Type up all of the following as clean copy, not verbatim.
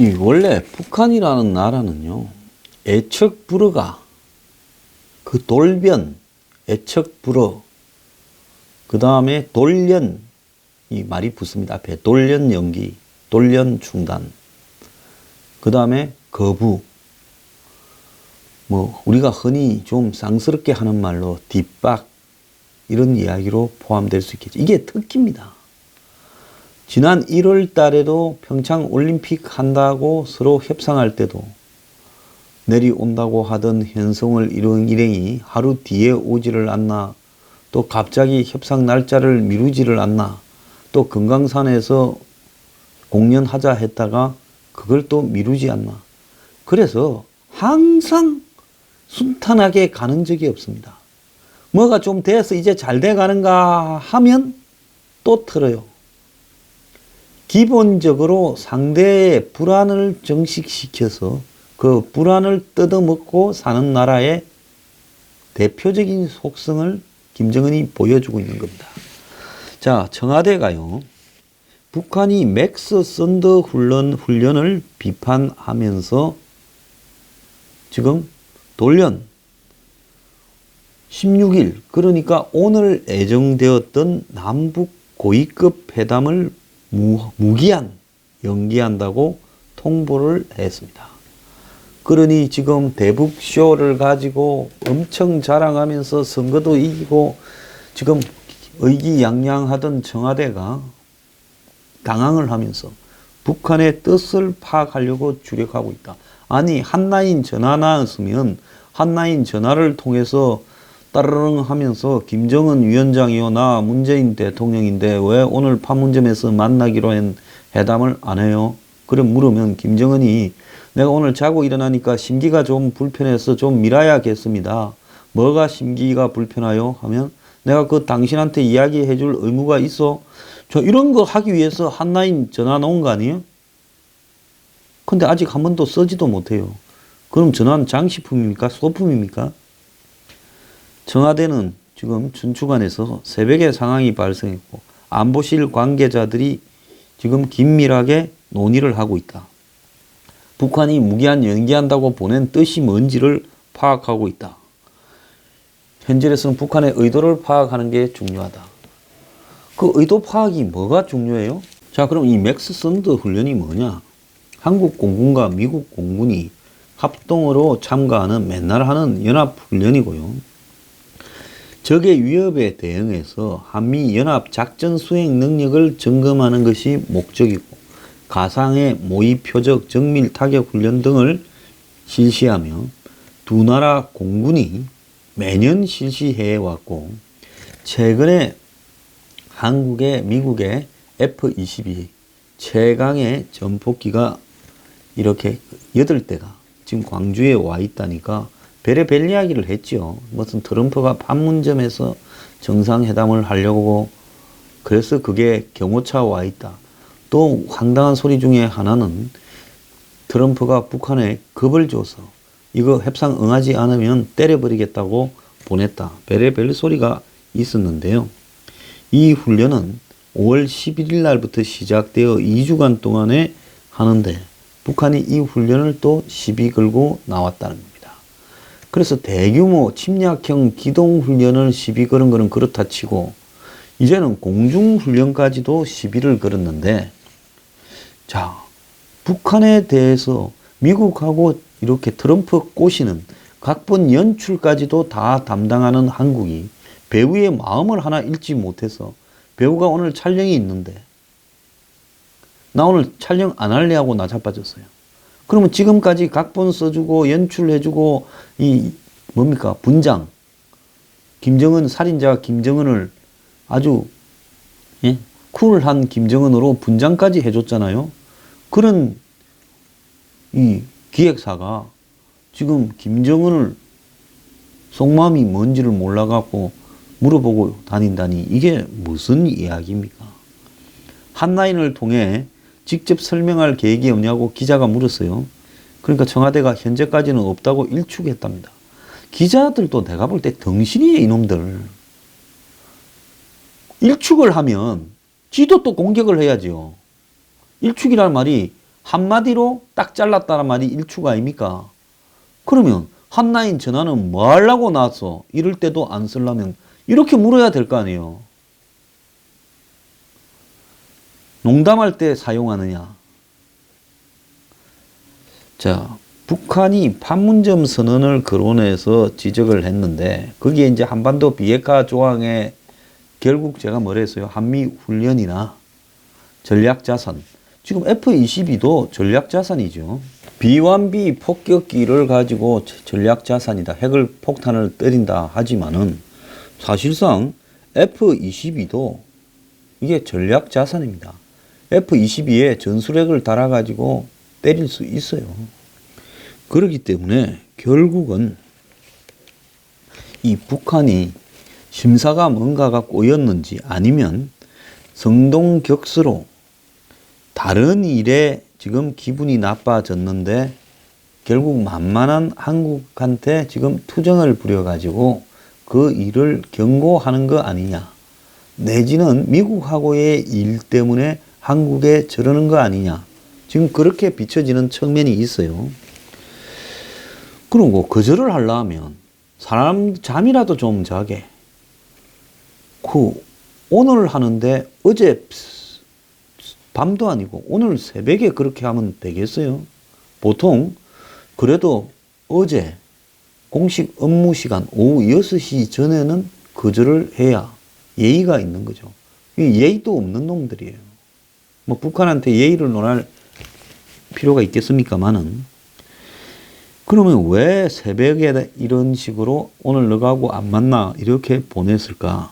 이 원래 북한이라는 나라는요, 애척 불어가 그 돌변, 애척 불어, 그 다음에 돌련, 이 말이 붙습니다. 앞에 돌련 연기, 돌련 중단, 그 다음에 거부, 뭐 우리가 흔히 좀 쌍스럽게 하는 말로 뒷박, 이런 이야기로 포함될 수 있겠죠. 이게 특기입니다. 지난 1월 달에도 평창 올림픽 한다고 서로 협상할 때도 내려온다고 하던 현성을 일행이 하루 뒤에 오지를 않나, 또 갑자기 협상 날짜를 미루지를 않나, 또 금강산에서 공연하자 했다가 그걸 또 미루지 않나. 그래서 항상 순탄하게 가는 적이 없습니다. 뭐가 좀 돼서 이제 잘 돼가는가 하면 또 틀어요. 기본적으로 상대의 불안을 증식시켜서 그 불안을 뜯어먹고 사는 나라의 대표적인 속성을 김정은이 보여주고 있는 겁니다. 자, 청와대가요, 북한이 맥스 썬더 훈련을 비판하면서 지금 돌연 16일, 그러니까 오늘 예정되었던 남북 고위급 회담을 무기한 연기한다고 통보를 했습니다. 그러니 지금 대북쇼를 가지고 엄청 자랑하면서 선거도 이기고 지금 의기양양하던 청와대가 당황을 하면서 북한의 뜻을 파악하려고 주력하고 있다. 아니, 한라인 전화 나왔으면 한라인 전화를 통해서 따르릉 하면서 김정은 위원장이요, 나 문재인 대통령인데 왜 오늘 판문점에서 만나기로 한 회담을 안 해요? 그래 물으면 김정은이 내가 오늘 자고 일어나니까 심기가 좀 불편해서 좀 미뤄야겠습니다. 뭐가 심기가 불편해요? 하면 내가 그 당신한테 이야기해 줄 의무가 있어. 저 이런 거 하기 위해서 한라인 전화 놓은 거 아니에요? 근데 아직 한 번도 쓰지도 못해요. 그럼 전화는 장식품입니까? 소품입니까? 청와대는 지금 춘추관에서 새벽에 상황이 발생했고 안보실 관계자들이 지금 긴밀하게 논의를 하고 있다. 북한이 무기한 연기한다고 보낸 뜻이 뭔지를 파악하고 있다. 현실에서는 북한의 의도를 파악하는 게 중요하다. 그 의도 파악이 뭐가 중요해요? 자, 그럼 이 맥스 썬더 훈련이 뭐냐? 한국 공군과 미국 공군이 합동으로 참가하는 맨날 하는 연합 훈련이고요. 적의 위협에 대응해서 한미 연합 작전 수행 능력을 점검하는 것이 목적이고, 가상의 모의 표적 정밀 타격 훈련 등을 실시하며 두 나라 공군이 매년 실시해 왔고, 최근에 한국의 미국의 F-22 최강의 전폭기가 이렇게 8대가 지금 광주에 와 있다니까 별의별 이야기를 했죠. 무슨 트럼프가 판문점에서 정상회담을 하려고, 그래서 그게 경호차 와 있다. 또 황당한 소리 중에 하나는 트럼프가 북한에 겁을 줘서 이거 협상 응하지 않으면 때려버리겠다고 보냈다. 별의별 소리가 있었는데요. 이 훈련은 5월 11일 날부터 시작되어 2주간 동안에 하는데 북한이 이 훈련을 또 시비 걸고 나왔다는 겁니다. 그래서 대규모 침략형 기동훈련을 시비 걸은 거는 그렇다 치고 이제는 공중훈련까지도 시비를 걸었는데, 자, 북한에 대해서 미국하고 이렇게 트럼프 꼬시는 각본 연출까지도 다 담당하는 한국이 배우의 마음을 하나 읽지 못해서, 배우가 오늘 촬영이 있는데 나 오늘 촬영 안 할래 하고 나 자빠졌어요. 그러면 지금까지 각본 써주고 연출해주고 이 뭡니까 분장, 김정은 살인자 김정은을 아주 쿨한 김정은으로 분장까지 해줬잖아요. 그런 이 기획사가 지금 김정은을 속마음이 뭔지를 몰라갖고 물어보고 다닌다니 이게 무슨 이야기입니까? 한라인을 통해 직접 설명할 계획이 없냐고 기자가 물었어요. 그러니까 청와대가 현재까지는 없다고 일축했답니다. 기자들도 내가 볼 때 덩신이에요, 이놈들. 일축을 하면 지도 또 공격을 해야죠. 일축이라는 말이 한마디로 딱 잘랐다는 말이 일축 아닙니까? 그러면 한 라인 전화는 뭐 하려고 나왔어? 이럴 때도 안 쓰려면 이렇게 물어야 될 거 아니에요. 농담할 때 사용하느냐? 자, 북한이 판문점 선언을 거론해서 지적을 했는데 거기에 이제 한반도 비핵화 조항에 결국 제가 뭐라 했어요? 한미 훈련이나 전략자산. 지금 F-22도 전략자산이죠. B-1B 폭격기를 가지고 전략자산이다. 핵을 폭탄을 때린다 하지만은 사실상 F-22도 이게 전략자산입니다. F-22에 전술핵을 달아가지고 때릴 수 있어요. 그렇기 때문에 결국은 이 북한이 심사가 뭔가가 꼬였는지 아니면 성동격수로 다른 일에 지금 기분이 나빠졌는데 결국 만만한 한국한테 지금 투정을 부려가지고 그 일을 경고하는 거 아니냐. 내지는 미국하고의 일 때문에 한국에 저러는 거 아니냐. 지금 그렇게 비춰지는 측면이 있어요. 그리고 거절을 하려면 사람 잠이라도 좀 자게. 오늘 하는데 어제 밤도 아니고 오늘 새벽에 그렇게 하면 되겠어요? 보통 그래도 어제 공식 업무 시간 오후 6시 전에는 거절을 해야 예의가 있는 거죠. 예의도 없는 놈들이에요. 뭐 북한한테 예의를 논할 필요가 있겠습니까마는. 그러면 왜 새벽에 이런 식으로 오늘 너하고 안 만나 이렇게 보냈을까?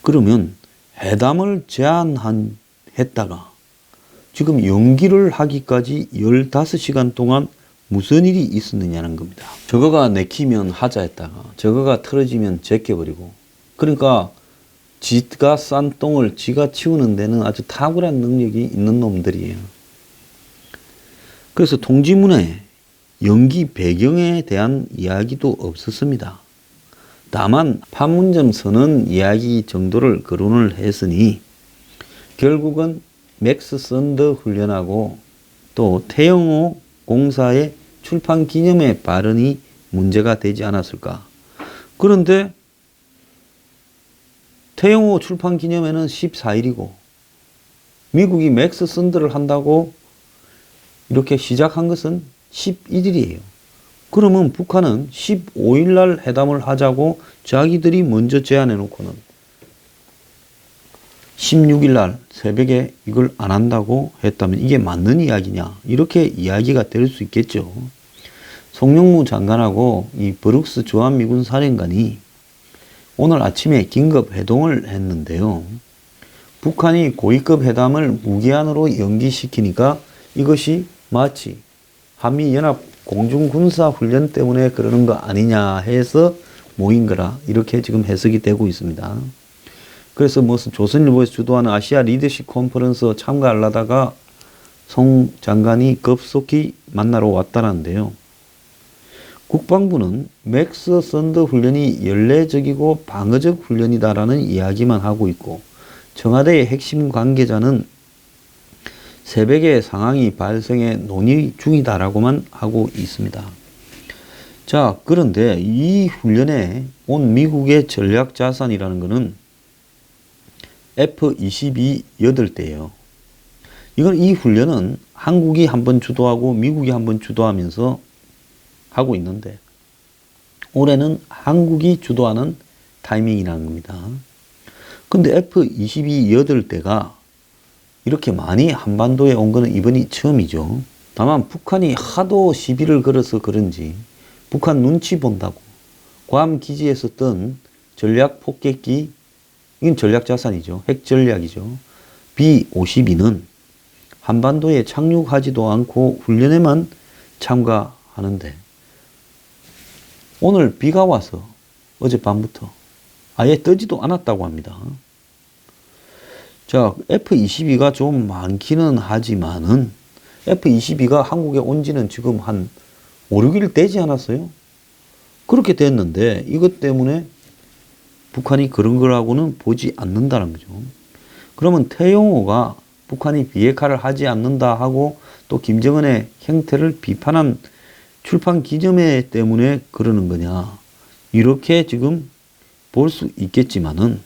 그러면 회담을 제안했다가 지금 연기를 하기까지 15시간 동안 무슨 일이 있었느냐는 겁니다. 저거가 내키면 하자 했다가 저거가 틀어지면 제껴버리고, 그러니까 지가 싼 똥을 지가 치우는 데는 아주 탁월한 능력이 있는 놈들이에요. 그래서 통지문에 연기 배경에 대한 이야기도 없었습니다. 다만 판문점 선언 이야기 정도를 거론을 했으니 결국은 맥스 썬더 훈련하고 또 태영호 공사의 출판 기념회 발언이 문제가 되지 않았을까. 그런데 태영호 출판 기념회는 14일이고 미국이 맥스 썬더를 한다고 이렇게 시작한 것은 11일이에요. 그러면 북한은 15일 날 회담을 하자고 자기들이 먼저 제안해 놓고는 16일 날 새벽에 이걸 안 한다고 했다면 이게 맞는 이야기냐? 이렇게 이야기가 될 수 있겠죠. 송영무 장관하고 이 브룩스 주한미군 사령관이 오늘 아침에 긴급 회동을 했는데요. 북한이 고위급 회담을 무기한으로 연기시키니까 이것이 마치 한미연합 공중군사훈련 때문에 그러는 거 아니냐 해서 모인 거라 이렇게 지금 해석이 되고 있습니다. 그래서 무슨 조선일보에서 주도하는 아시아 리더십 컨퍼런스 참가하려다가 송 장관이 급속히 만나러 왔다는데요. 국방부는 맥스 썬더 훈련이 연례적이고 방어적 훈련이다라는 이야기만 하고 있고 청와대의 핵심 관계자는 새벽에 상황이 발생해 논의 중이다라고만 하고 있습니다. 자, 그런데 이 훈련에 온 미국의 전략자산이라는 것은 F-22 8대예요. 이 훈련은 한국이 한번 주도하고 미국이 한번 주도하면서 하고 있는데 올해는 한국이 주도하는 타이밍이라는 겁니다. 근데 F-22 8대가 이렇게 많이 한반도에 온 거는 이번이 처음이죠. 다만 북한이 하도 시비를 걸어서 그런지 북한 눈치 본다고 괌 기지에 썼던 전략 폭격기, 이건 전략 자산이죠. 핵 전략이죠. B-52는 한반도에 착륙하지도 않고 훈련에만 참가하는데 오늘 비가 와서 어젯밤부터 아예 뜨지도 않았다고 합니다. 자, F-22가 좀 많기는 하지만은 F-22가 한국에 온 지는 지금 한 5, 6일 되지 않았어요? 그렇게 됐는데 이것 때문에 북한이 그런 거라고는 보지 않는다는 거죠. 그러면 태영호가 북한이 비핵화를 하지 않는다 하고 또 김정은의 행태를 비판한 출판 기점에 때문에 그러는 거냐. 이렇게 지금 볼 수 있겠지만은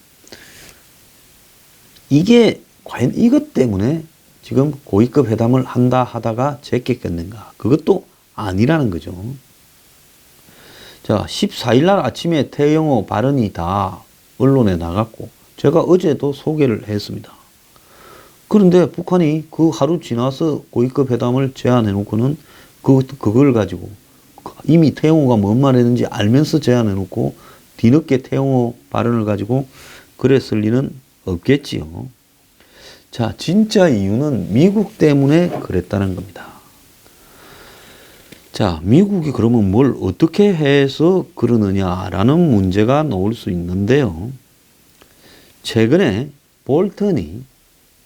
이게 과연 이것 때문에 지금 고위급 회담을 한다 하다가 제꼈겠는가. 그것도 아니라는 거죠. 자, 14일 날 아침에 태영호 발언이 다 언론에 나갔고 제가 어제도 소개를 했습니다. 그런데 북한이 그 하루 지나서 고위급 회담을 제안해 놓고는 그걸 가지고 이미 태영호가 뭔 말 했는지 알면서 제안해 놓고 뒤늦게 태영호 발언을 가지고 그랬을 리는 없겠지요. 자, 진짜 이유는 미국 때문에 그랬다는 겁니다. 자, 미국이 그러면 뭘 어떻게 해서 그러느냐라는 문제가 나올 수 있는데요. 최근에 볼턴이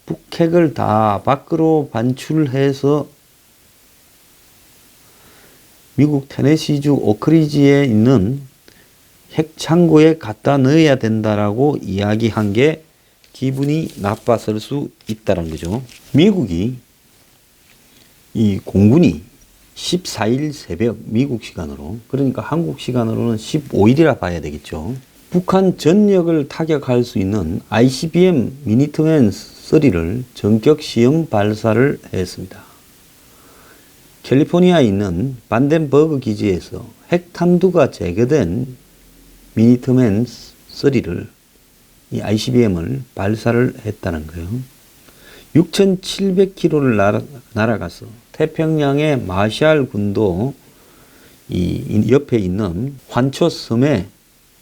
북핵을 다 밖으로 반출해서 미국 테네시주 오크리지에 있는 핵 창고에 갖다 넣어야 된다라고 이야기한 게 기분이 나빴을 수 있다는 거죠. 미국이 이 공군이 14일 새벽 미국 시간으로, 그러니까 한국 시간으로는 15일이라 봐야 되겠죠. 북한 전역을 타격할 수 있는 ICBM 미니트맨 3를 전격 시험 발사를 했습니다. 캘리포니아에 있는 반덴버그 기지에서 핵탄두가 제거된 미니트맨 3를 이 ICBM을 발사를 했다는 거예요. 6,700km를 날아가서 태평양의 마샬 군도 이 옆에 있는 환초 섬에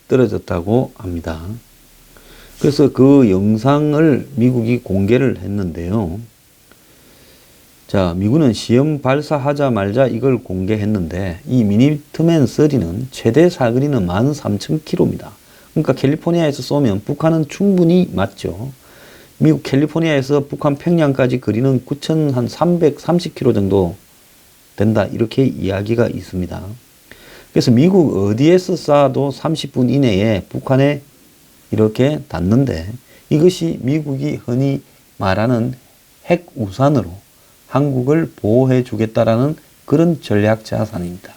떨어졌다고 합니다. 그래서 그 영상을 미국이 공개를 했는데요. 자, 미군은 시험 발사하자마자 이걸 공개했는데 이 미니트맨 3는 최대 사거리는 13,000km입니다. 그러니까 캘리포니아에서 쏘면 북한은 충분히 맞죠. 미국 캘리포니아에서 북한 평양까지 거리는 9,330km 정도 된다. 이렇게 이야기가 있습니다. 그래서 미국 어디에서 쏴도 30분 이내에 북한에 이렇게 닿는데 이것이 미국이 흔히 말하는 핵우산으로 한국을 보호해 주겠다라는 그런 전략 자산입니다.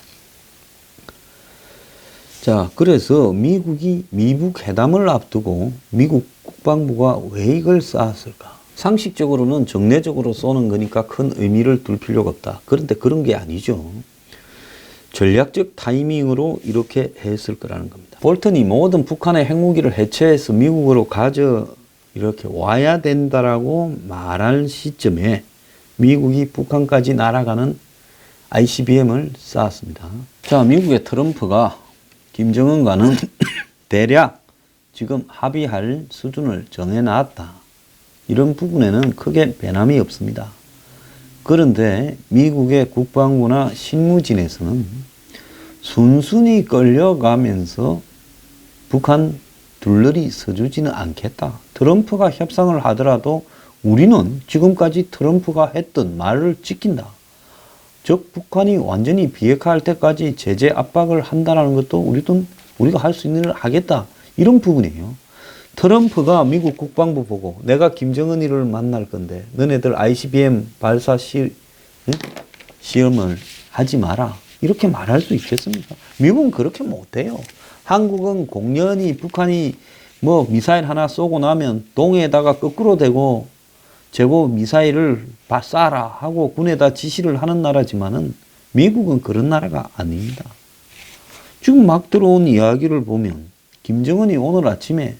자, 그래서 미국이 미북 회담을 앞두고 미국 국방부가 왜 이걸 쐈을까? 상식적으로는 정례적으로 쏘는 거니까 큰 의미를 둘 필요가 없다. 그런데 그런 게 아니죠. 전략적 타이밍으로 이렇게 했을 거라는 겁니다. 볼턴이 모든 북한의 핵무기를 해체해서 미국으로 이렇게 와야 된다라고 말할 시점에 미국이 북한까지 날아가는 ICBM을 쐈습니다. 자, 미국의 트럼프가 김정은과는 대략 지금 합의할 수준을 정해놨다. 이런 부분에는 크게 변함이 없습니다. 그런데 미국의 국방부나 실무진에서는 순순히 끌려가면서 북한 둘러리 서주지는 않겠다. 트럼프가 협상을 하더라도 우리는 지금까지 트럼프가 했던 말을 지킨다. 즉 북한이 완전히 비핵화할 때까지 제재 압박을 한다는 것도 우리가 할 수 있는 일을 하겠다. 이런 부분이에요. 트럼프가 미국 국방부 보고 내가 김정은이를 만날 건데 너네들 ICBM 발사 시험을 하지 마라. 이렇게 말할 수 있겠습니까? 미국은 그렇게 못해요. 한국은 공연히 북한이 뭐 미사일 하나 쏘고 나면 동해에다가 거꾸로 대고 제고 미사일을 쏴라 하고 군에다 지시를 하는 나라지만은 미국은 그런 나라가 아닙니다. 지금 막 들어온 이야기를 보면 김정은이 오늘 아침에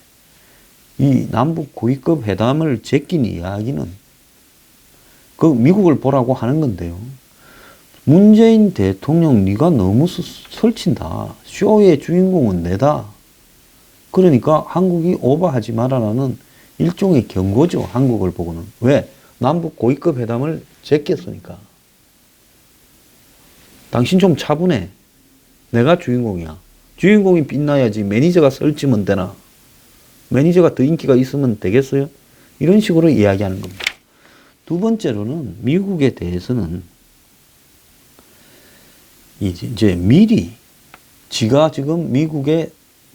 이 남북 고위급 회담을 제낀 이야기는 그 미국을 보라고 하는 건데요. 문재인 대통령 네가 너무 설친다. 쇼의 주인공은 내다. 그러니까 한국이 오버하지 말아라는 일종의 경고죠. 한국을 보고는. 왜? 남북 고위급 회담을 제꼈으니까. 당신 좀 차분해. 내가 주인공이야. 주인공이 빛나야지 매니저가 설치면 되나. 매니저가 더 인기가 있으면 되겠어요? 이런 식으로 이야기하는 겁니다. 두 번째로는 미국에 대해서는 이제 미리 지가 지금 미국에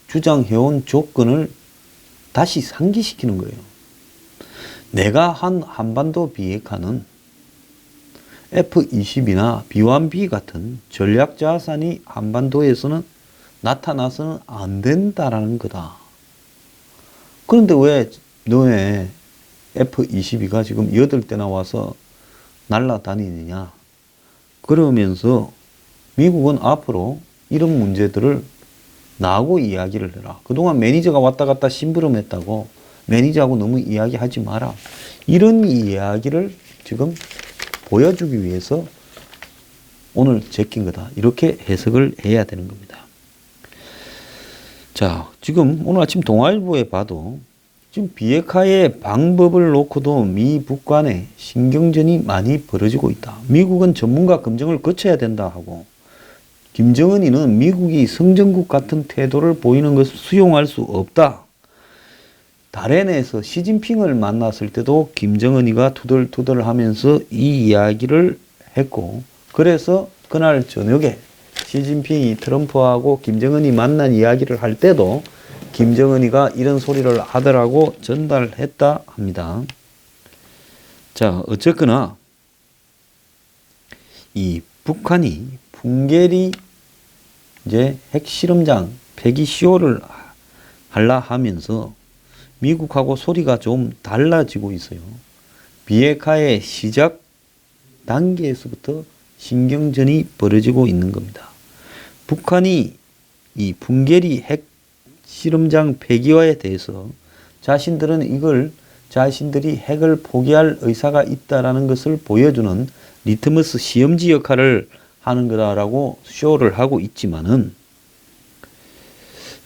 주장해온 조건을 다시 상기시키는 거예요. 내가 한 한반도 비핵화는 F-22나 B-1B 같은 전략 자산이 한반도에서는 나타나서는 안 된다라는 거다. 그런데 왜 너네 F-22가 지금 8대나 와서 날아다니느냐. 그러면서 미국은 앞으로 이런 문제들을 나하고 이야기를 해라. 그동안 매니저가 왔다 갔다 심부름했다고 매니저하고 너무 이야기하지 마라. 이런 이야기를 지금 보여주기 위해서 오늘 제낀 거다. 이렇게 해석을 해야 되는 겁니다. 자, 지금 오늘 아침 동아일보에 봐도 지금 비핵화의 방법을 놓고도 미 북 간에 신경전이 많이 벌어지고 있다. 미국은 전문가 검증을 거쳐야 된다 하고 김정은이는 미국이 성전국 같은 태도를 보이는 것을 수용할 수 없다. 다롄에서 시진핑을 만났을 때도 김정은이가 투덜투덜 하면서 이 이야기를 했고, 그래서 그날 저녁에 시진핑이 트럼프하고 김정은이 만난 이야기를 할 때도 김정은이가 이런 소리를 하더라고 전달했다 합니다. 자, 어쨌거나 이 북한이 풍계리 이제 핵실험장 폐기 시효를 하려 하면서 미국하고 소리가 좀 달라지고 있어요. 비핵화의 시작 단계에서부터 신경전이 벌어지고 있는 겁니다. 북한이 이 풍계리 핵실험장 폐기화에 대해서 자신들은 이걸 자신들이 핵을 포기할 의사가 있다라는 것을 보여주는 리트머스 시험지 역할을 하는 거다라고 쇼를 하고 있지만은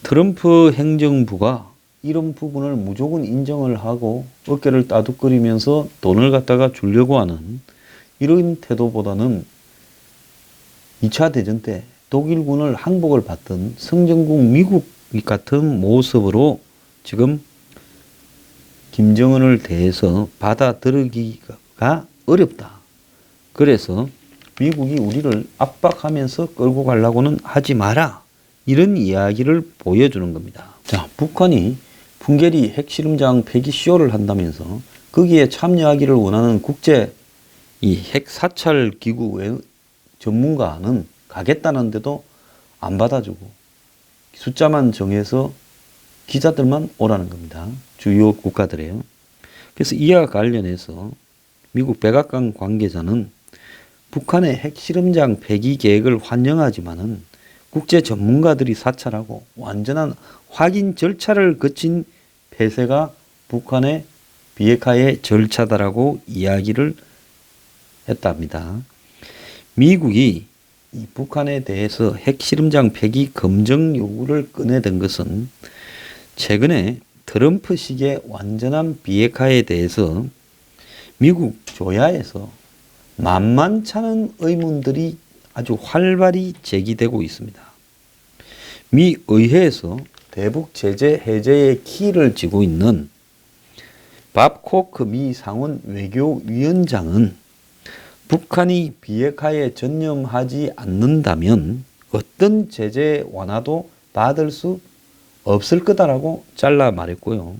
트럼프 행정부가 이런 부분을 무조건 인정을 하고 어깨를 따둑거리면서 돈을 갖다가 주려고 하는 이런 태도보다는 2차 대전 때 독일군을 항복을 받던 성전국 미국 같은 모습으로 지금 김정은을 대해서 받아들이기가 어렵다. 그래서 미국이 우리를 압박하면서 끌고 가려고는 하지 마라. 이런 이야기를 보여주는 겁니다. 자, 북한이 풍계리 핵실험장 폐기 시효를 한다면서 거기에 참여하기를 원하는 국제 이 핵사찰 기구의 전문가는 가겠다는데도 안 받아주고 숫자만 정해서 기자들만 오라는 겁니다. 주요 국가들이에요. 그래서 이와 관련해서 미국 백악관 관계자는 북한의 핵실험장 폐기 계획을 환영하지만은 국제 전문가들이 사찰하고 완전한 확인 절차를 거친 폐쇄가 북한의 비핵화의 절차다라고 이야기를 했답니다. 미국이 이 북한에 대해서 핵실험장 폐기 검증 요구를 꺼내든 것은 최근에 트럼프식의 완전한 비핵화에 대해서 미국 조야에서 만만찮은 의문들이 아주 활발히 제기되고 있습니다. 미 의회에서 대북 제재 해제의 키를 쥐고 있는 밥 코크 미 상원 외교위원장은 북한이 비핵화에 전념하지 않는다면 어떤 제재 완화도 받을 수 없을 거다라고 잘라 말했고요.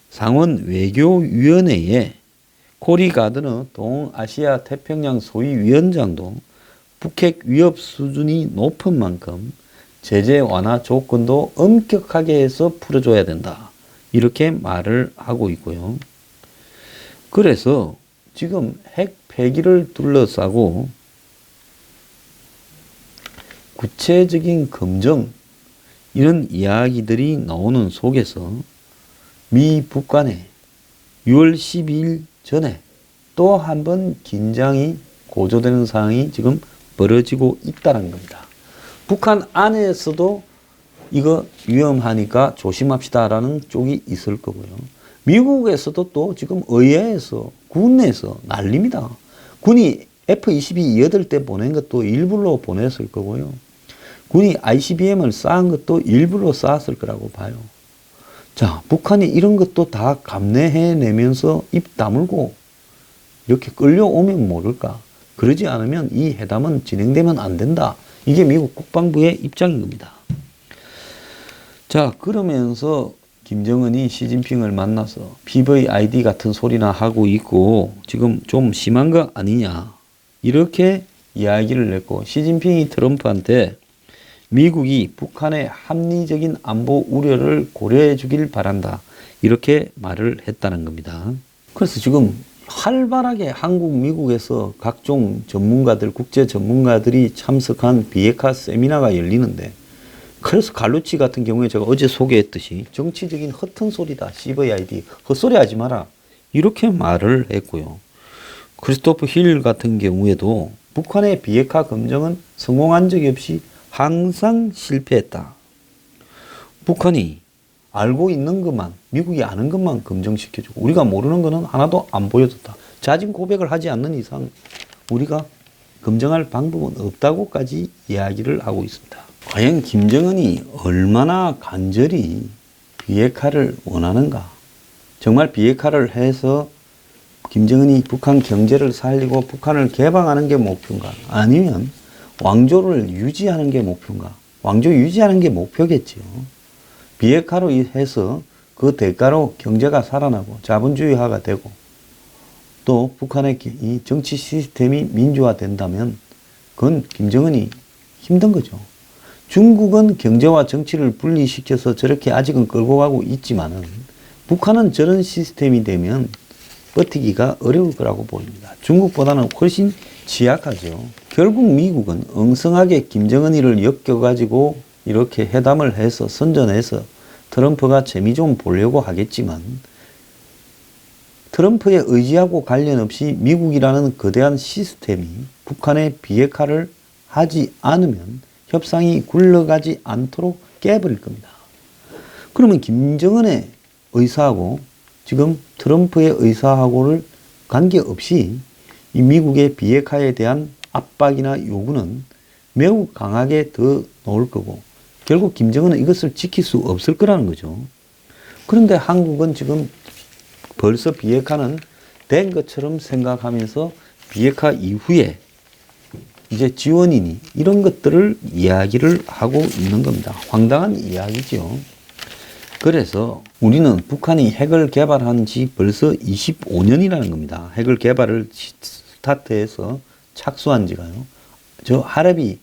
상원 외교위원회의 코리 가드너 동아시아 태평양 소위위원장도 북핵 위협 수준이 높은 만큼 제재 완화 조건도 엄격하게 해서 풀어줘야 된다. 이렇게 말을 하고 있고요. 그래서 지금 핵 폐기를 둘러싸고 구체적인 검증 이런 이야기들이 나오는 속에서 미 북 간에 6월 12일 전에 또 한 번 긴장이 고조되는 상황이 지금 벌어지고 있다는 겁니다. 북한 안에서도 이거 위험하니까 조심합시다라는 쪽이 있을 거고요. 미국에서도 또 지금 의회에서 군내에서 난립니다. 군이 F-22 8대 보낸 것도 일부러 보냈을 거고요. 군이 ICBM을 쌓은 것도 일부러 쌓았을 거라고 봐요. 자, 북한이 이런 것도 다 감내해내면서 입 다물고 이렇게 끌려오면 모를까. 그러지 않으면 이 회담은 진행되면 안 된다. 이게 미국 국방부의 입장인 겁니다. 자, 그러면서 김정은이 시진핑을 만나서 PVID 같은 소리나 하고 있고 지금 좀 심한 거 아니냐 이렇게 이야기를 했고, 시진핑이 트럼프한테 미국이 북한의 합리적인 안보 우려를 고려해 주길 바란다 이렇게 말을 했다는 겁니다. 그래서 지금 활발하게 한국, 미국에서 각종 전문가들, 국제 전문가들이 참석한 비핵화 세미나가 열리는데, 그래서 갈루치 같은 경우에 제가 어제 소개했듯이 정치적인 허튼 소리다, CVID, 헛소리 하지 마라 이렇게 말을 했고요. 크리스토프 힐 같은 경우에도 북한의 비핵화 검증은 성공한 적이 없이 항상 실패했다. 북한이 알고 있는 것만, 미국이 아는 것만 검증시켜주고 우리가 모르는 것은 하나도 안 보여줬다. 자진 고백을 하지 않는 이상 우리가 검증할 방법은 없다고까지 이야기를 하고 있습니다. 과연 김정은이 얼마나 간절히 비핵화를 원하는가? 정말 비핵화를 해서 김정은이 북한 경제를 살리고 북한을 개방하는 게 목표인가? 아니면 왕조를 유지하는 게 목표인가? 왕조 유지하는 게 목표겠지요. 비핵화로 해서 그 대가로 경제가 살아나고 자본주의화가 되고 또 북한의 이 정치 시스템이 민주화된다면 그건 김정은이 힘든 거죠. 중국은 경제와 정치를 분리시켜서 저렇게 아직은 끌고 가고 있지만은 북한은 저런 시스템이 되면 버티기가 어려울 거라고 보입니다. 중국보다는 훨씬 취약하죠. 결국 미국은 엉성하게 김정은이를 엮여가지고 이렇게 회담을 해서 선전해서 트럼프가 재미 좀 보려고 하겠지만, 트럼프의 의지하고 관련 없이 미국이라는 거대한 시스템이 북한의 비핵화를 하지 않으면 협상이 굴러가지 않도록 깨버릴 겁니다. 그러면 김정은의 의사하고 지금 트럼프의 의사하고를 관계없이 이 미국의 비핵화에 대한 압박이나 요구는 매우 강하게 더 나올 거고, 결국 김정은은 이것을 지킬 수 없을 거라는 거죠. 그런데 한국은 지금 벌써 비핵화는 된 것처럼 생각하면서 비핵화 이후에 이제 지원이니 이런 것들을 이야기를 하고 있는 겁니다. 황당한 이야기죠. 그래서 우리는 북한이 핵을 개발한 지 벌써 25년이라는 겁니다. 핵을 개발을 스타트해서 착수한 지가요. 저 할아비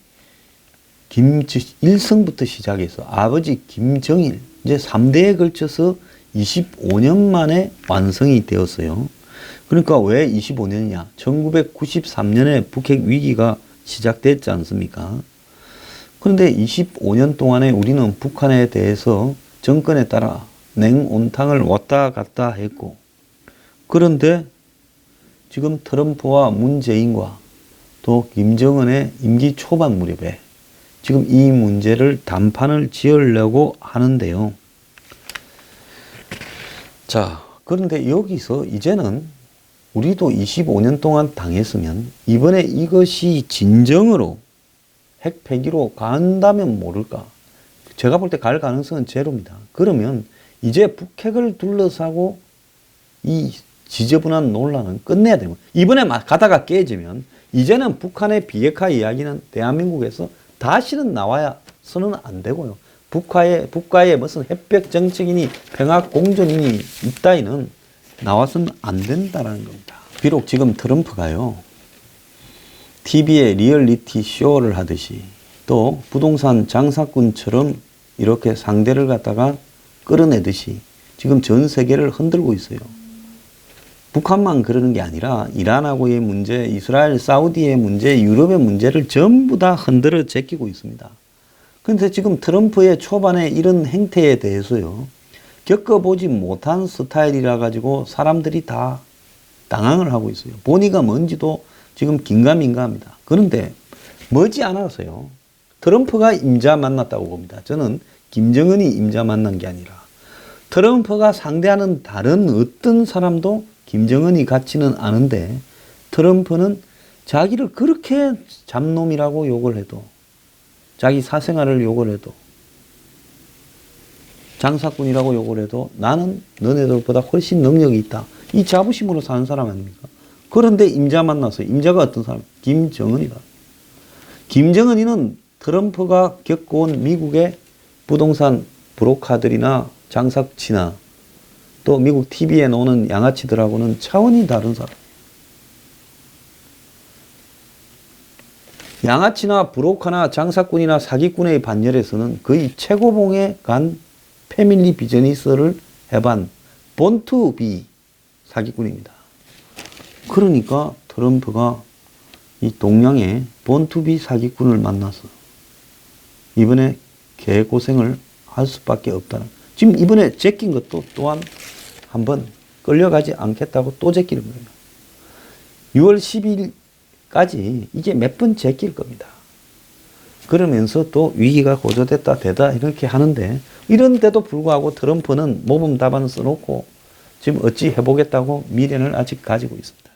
일성부터 시작해서 아버지 김정일 이제 3대에 걸쳐서 25년 만에 완성이 되었어요. 그러니까 왜 25년이냐? 1993년에 북핵 위기가 시작됐지 않습니까? 그런데 25년 동안에 우리는 북한에 대해서 정권에 따라 냉온탕을 왔다 갔다 했고, 그런데 지금 트럼프와 문재인과 또 김정은의 임기 초반 무렵에 지금 이 문제를 단판을 지으려고 하는데요. 자, 그런데 여기서 이제는 우리도 25년 동안 당했으면 이번에 이것이 진정으로 핵 폐기로 간다면 모를까? 제가 볼 때 갈 가능성은 제로입니다. 그러면 이제 북핵을 둘러싸고 이 지저분한 논란은 끝내야 되고, 이번에 가다가 깨지면 이제는 북한의 비핵화 이야기는 대한민국에서 다시는 나와서는 안 되고요. 북과의 무슨 협력 정책이니 평화 공존이니 이따위는 나와서는 안 된다는 겁니다. 비록 지금 트럼프가요, TV에 리얼리티 쇼를 하듯이 또 부동산 장사꾼처럼 이렇게 상대를 갖다가 끌어내듯이 지금 전 세계를 흔들고 있어요. 북한만 그러는 게 아니라 이란하고의 문제, 이스라엘, 사우디의 문제, 유럽의 문제를 전부 다 흔들어 제끼고 있습니다. 그런데 지금 트럼프의 초반에 이런 행태에 대해서요, 겪어보지 못한 스타일이라 가지고 사람들이 다 당황을 하고 있어요. 본의가 뭔지도 지금 긴가민가합니다. 그런데 머지않아서요, 트럼프가 임자 만났다고 봅니다. 저는 김정은이 임자 만난 게 아니라 트럼프가 상대하는 다른 어떤 사람도 김정은이 같지는 않은데, 트럼프는 자기를 그렇게 잡놈이라고 욕을 해도, 자기 사생활을 욕을 해도, 장사꾼이라고 욕을 해도 나는 너네들보다 훨씬 능력이 있다, 이 자부심으로 사는 사람 아닙니까? 그런데 임자 만나서, 임자가 어떤 사람? 김정은이다. 김정은이는 트럼프가 겪어온 미국의 부동산 브로커들이나 장사치나 또 미국 TV에 나오는 양아치들하고는 차원이 다른 사람. 양아치나 브로커나 장사꾼이나 사기꾼의 반열에서는 거의 최고봉에 간 패밀리 비즈니스를 해반 본투비 사기꾼입니다. 그러니까 트럼프가 이 동양의 본투비 사기꾼을 만나서 이번에 개고생을 할 수밖에 없다는. 지금 이번에 제낀 것도 또한 한번 끌려가지 않겠다고 또 제끼는 거예요. 6월 10일까지 이게 몇 번 제낄 겁니다. 그러면서 또 위기가 고조됐다 되다 이렇게 하는데, 이런데도 불구하고 트럼프는 모범 답안을 써놓고 지금 어찌 해보겠다고 미련을 아직 가지고 있습니다.